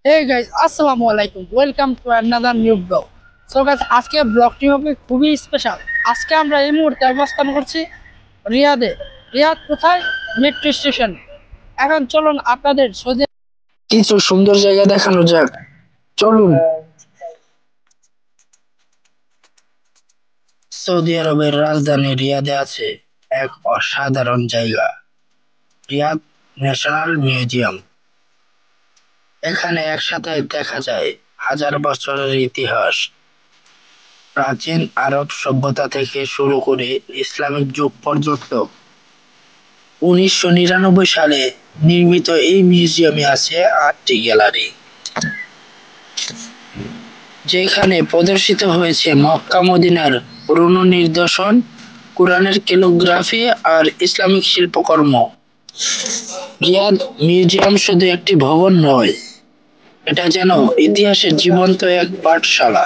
Hey guys, আসসালামু আলাইকুম। Welcome to another new vlog. So guys, আজকে ব্লগটি হবে খুবই স্পেশাল। আজকে আমরা এই মুহূর্তে অবস্থান করছি রিয়াদে। রিয়াদ কোথায়? Metro station. এখন চলুন আপনাদের সৌদি কিছু সুন্দর জায়গা দেখানো যাক। চলুন। সৌদি আরবের রাজধানী রিয়াদে আছে এক অসাধারণ জায়গা, রিয়াদ ন্যাশনাল মিউজিয়াম। এখানে একসাথে দেখা যায় হাজার বছরের ইতিহাস, প্রাচীন আরব সভ্যতা থেকে শুরু করে ইসলামিক যুগ পর্যন্ত। ১৯৯৯ সালে নির্মিত এই মিউজিয়ামে আছে ৮টি গ্যালারি, যেখানে প্রদর্শিত হয়েছে মক্কা মদিনার পুরনো নিদর্শন, কুরআনের ক্যালিগ্রাফি আর ইসলামিক শিল্পকর্ম। রিয়াদ মিউজিয়াম শুধু একটি ভবন নয়, এটা যেন ইতিহাসের জীবন্ত এক পাঠশালা।